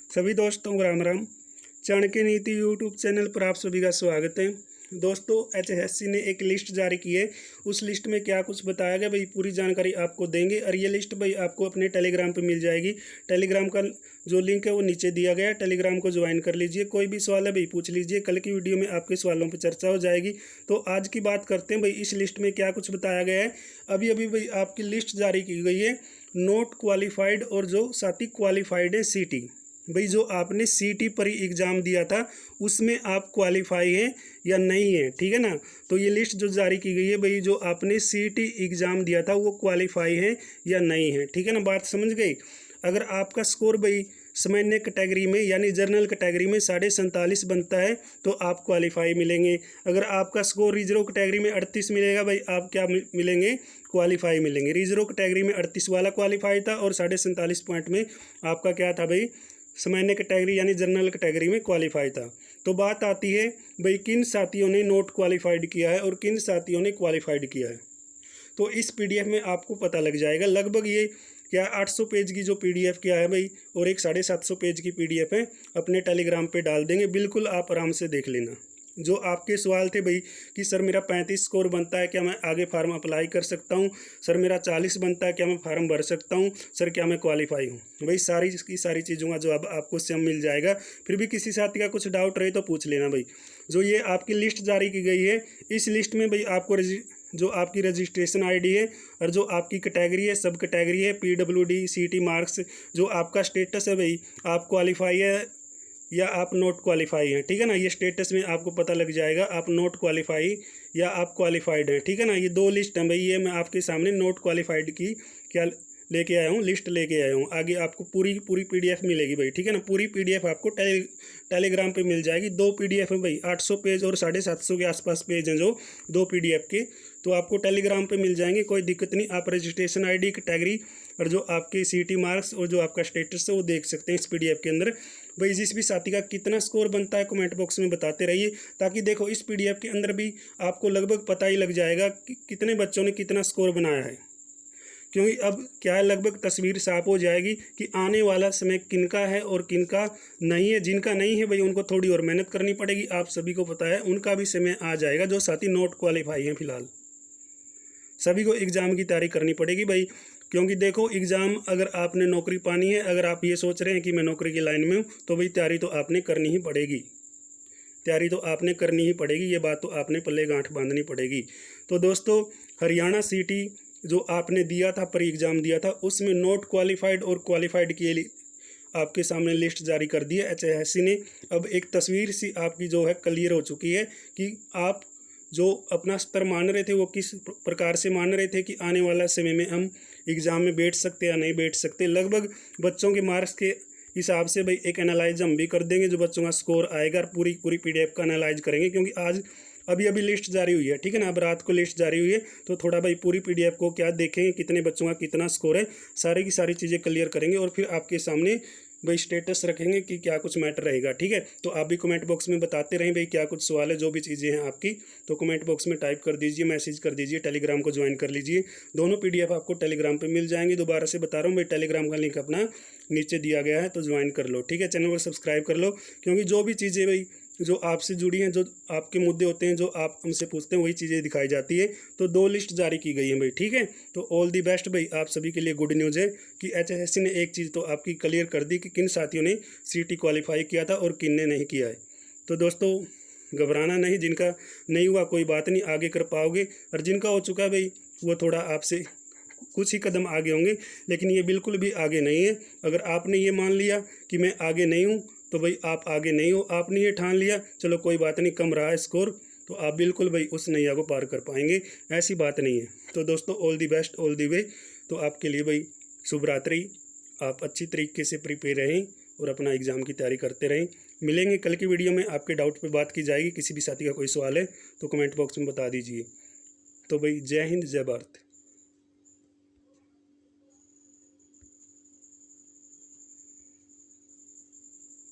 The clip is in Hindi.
सभी दोस्तों को राम राम। चाणक्य नीति यूट्यूब चैनल पर आप सभी का स्वागत है। दोस्तों, एचएससी ने एक लिस्ट जारी की है। उस लिस्ट में क्या कुछ बताया गया भाई, पूरी जानकारी आपको देंगे। और ये लिस्ट भाई आपको अपने टेलीग्राम पे मिल जाएगी। टेलीग्राम का जो लिंक है वो नीचे दिया गया है, टेलीग्राम को ज्वाइन कर लीजिए। कोई भी सवाल है भाई पूछ लीजिए, कल की वीडियो में आपके सवालों पर चर्चा हो जाएगी। तो आज की बात करते हैं भाई, इस लिस्ट में क्या कुछ बताया गया है। अभी अभी भाई आपकी लिस्ट जारी की गई है नॉट क्वालिफाइड और जो साथी क्वालिफाइड है सीटी। भाई जो आपने सीटी पर ही एग्ज़ाम दिया था उसमें आप क्वालिफाई हैं या नहीं है, ठीक है ना। तो ये लिस्ट जो जारी की गई है भाई, जो आपने सीटी एग्ज़ाम दिया था वो क्वालिफाई है या नहीं है, ठीक है ना। बात समझ गई। अगर आपका स्कोर भाई सामान्य कैटेगरी में यानी जनरल कैटेगरी में 47.5 बनता है तो आप क्वालिफाई मिलेंगे। अगर आपका स्कोर रिजर्व कैटेगरी में 38 मिलेगा भाई, आप क्या मिलेंगे, क्वालिफाई मिलेंगे। रिजर्व कैटेगरी में 38 वाला क्वालिफाई था और 47.5 पॉइंट में आपका क्या था भाई, सामान्य कैटेगरी यानी जनरल कैटेगरी में क्वालिफाई था। तो बात आती है भाई किन साथियों ने नॉट क्वालिफाइड किया है और किन साथियों ने क्वालिफाइड किया है। तो इस पीडीएफ में आपको पता लग जाएगा। लगभग ये क्या 800 पेज की जो पीडीएफ क्या है भाई, और एक 750 पेज की पीडीएफ है, अपने टेलीग्राम पे डाल देंगे। बिल्कुल आप आराम से देख लेना। जो आपके सवाल थे भाई कि सर मेरा 35 स्कोर बनता है, क्या मैं आगे फार्म अप्लाई कर सकता हूँ, सर मेरा 40 बनता है, क्या मैं फार्म भर सकता हूँ, सर क्या मैं क्वालिफाई हूँ, भाई सारी की सारी चीज़ों का जवाब आपको स्वयं मिल जाएगा। फिर भी किसी साथी का कुछ डाउट रहे तो पूछ लेना भाई। जो ये आपकी लिस्ट जारी की गई है, इस लिस्ट में भाई आपको जो आपकी रजिस्ट्रेशन आईडी है और जो आपकी कैटेगरी है, सब कैटेगरी है, पीडब्ल्यूडी, सीटी मार्क्स, जो आपका स्टेटस है भाई, आप क्वालिफाई है या आप नॉट क्वालिफाई हैं, ठीक है ना। ये स्टेटस में आपको पता लग जाएगा आप नॉट क्वालिफाई या आप क्वालिफाइड हैं, ठीक है ना। ये दो लिस्ट हैं भाई, ये मैं आपके सामने नॉट क्वालिफाइड की क्या लेके आया हूँ, लिस्ट लेके आया हूँ। आगे आपको पूरी पीडीएफ मिलेगी भाई, ठीक है ना। पूरी पीडीएफ आपको टेलीग्राम पे मिल जाएगी। दो पीडीएफ है भाई, 800 पेज और 750 के आसपास पेज हैं जो दो पीडीएफ के, तो आपको टेलीग्राम पे मिल जाएंगे। कोई दिक्कत नहीं। आप रजिस्ट्रेशन आईडी, कैटेगरी और जो आपके सीटी मार्क्स और जो आपका स्टेटस है वो देख सकते हैं इस पीडीएफ के अंदर। भाई जिस भी साथी का कितना स्कोर बनता है कमेंट बॉक्स में बताते रहिए, ताकि देखो इस पीडीएफ के अंदर भी आपको लगभग पता ही लग जाएगा कि कितने बच्चों ने कितना स्कोर बनाया है। क्योंकि अब क्या है, लगभग तस्वीर साफ हो जाएगी कि आने वाला समय किनका है और किनका नहीं है। जिनका नहीं है भाई उनको थोड़ी और मेहनत करनी पड़ेगी, आप सभी को पता है। उनका भी समय आ जाएगा जो साथी नॉट क्वालिफाई हैं। फिलहाल सभी को एग्ज़ाम की तैयारी करनी पड़ेगी भाई। क्योंकि देखो एग्ज़ाम अगर आपने नौकरी पानी है, अगर आप ये सोच रहे हैं कि मैं नौकरी की लाइन में हूँ, तो भाई तैयारी तो आपने करनी ही पड़ेगी। तैयारी तो आपने करनी ही पड़ेगी, ये बात तो आपने पल्ले गांठ बांधनी पड़ेगी। तो दोस्तों, हरियाणा सीटी जो आपने दिया था, पर एग्ज़ाम दिया था, उसमें नॉट क्वालिफाइड और क्वालिफाइड के लिए आपके सामने लिस्ट जारी कर दी है एचएससी ने। अब एक तस्वीर सी आपकी जो है क्लियर हो चुकी है कि आप जो अपना स्तर मान रहे थे वो किस प्रकार से मान रहे थे कि आने वाला समय में हम एग्ज़ाम में बैठ सकते या नहीं बैठ सकते। लगभग बच्चों के मार्क्स के हिसाब से भाई एक एनालाइज हम भी कर देंगे, जो बच्चों का स्कोर आएगा, और पूरी पीडीएफ का एनालाइज करेंगे। क्योंकि आज अभी लिस्ट जारी हुई है, ठीक है ना। अब रात को लिस्ट जारी हुई है, तो थोड़ा भाई पूरी पीडीएफ को क्या देखेंगे, कितने बच्चों का कितना स्कोर है, सारी की सारी चीज़ें क्लियर करेंगे और फिर आपके सामने भाई स्टेटस रखेंगे कि क्या कुछ मैटर रहेगा, ठीक है। तो आप भी कमेंट बॉक्स में बताते रहें भाई क्या कुछ सवाल है, जो भी चीज़ें हैं आपकी, तो कमेंट बॉक्स में टाइप कर दीजिए, मैसेज कर दीजिए, टेलीग्राम को ज्वाइन कर लीजिए। दोनों पीडीएफ आपको टेलीग्राम पे मिल जाएंगे। दोबारा से बता रहा हूँ भाई, टेलीग्राम का लिंक अपना नीचे दिया गया है, तो ज्वाइन कर लो, ठीक है। चैनल को सब्सक्राइब कर लो, क्योंकि जो भी चीज़ें भाई जो आपसे जुड़ी हैं, जो आपके मुद्दे होते हैं, जो आप हमसे पूछते हैं, वही चीज़ें दिखाई जाती है। तो दो लिस्ट जारी की गई है भाई, ठीक है। तो ऑल दी बेस्ट भाई, आप सभी के लिए गुड न्यूज़ है कि एचएससी ने एक चीज़ तो आपकी क्लियर कर दी कि किन साथियों ने सीटी क्वालिफाई किया था और किन ने नहीं किया है। तो दोस्तों घबराना नहीं, जिनका नहीं हुआ कोई बात नहीं, आगे कर पाओगे। और जिनका हो चुका है भाई, वो थोड़ा आपसे कुछ ही कदम आगे होंगे, लेकिन ये बिल्कुल भी आगे नहीं है। अगर आपने ये मान लिया कि मैं आगे नहीं हूँ, तो भाई आप आगे नहीं हो। आपने ये ठान लिया चलो कोई बात नहीं, कम रहा है स्कोर, तो आप बिल्कुल भाई उस नैया को पार कर पाएंगे, ऐसी बात नहीं है। तो दोस्तों all the best, all the way. तो आपके लिए भाई शुभ रात्रि। आप अच्छी तरीके से प्रिपेयर रहें और अपना एग्ज़ाम की तैयारी करते रहें। मिलेंगे कल की वीडियो में, आपके डाउट पे बात की जाएगी। किसी भी साथी का कोई सवाल है तो कमेंट बॉक्स में बता दीजिए। तो भाई जय हिंद, जय भारत।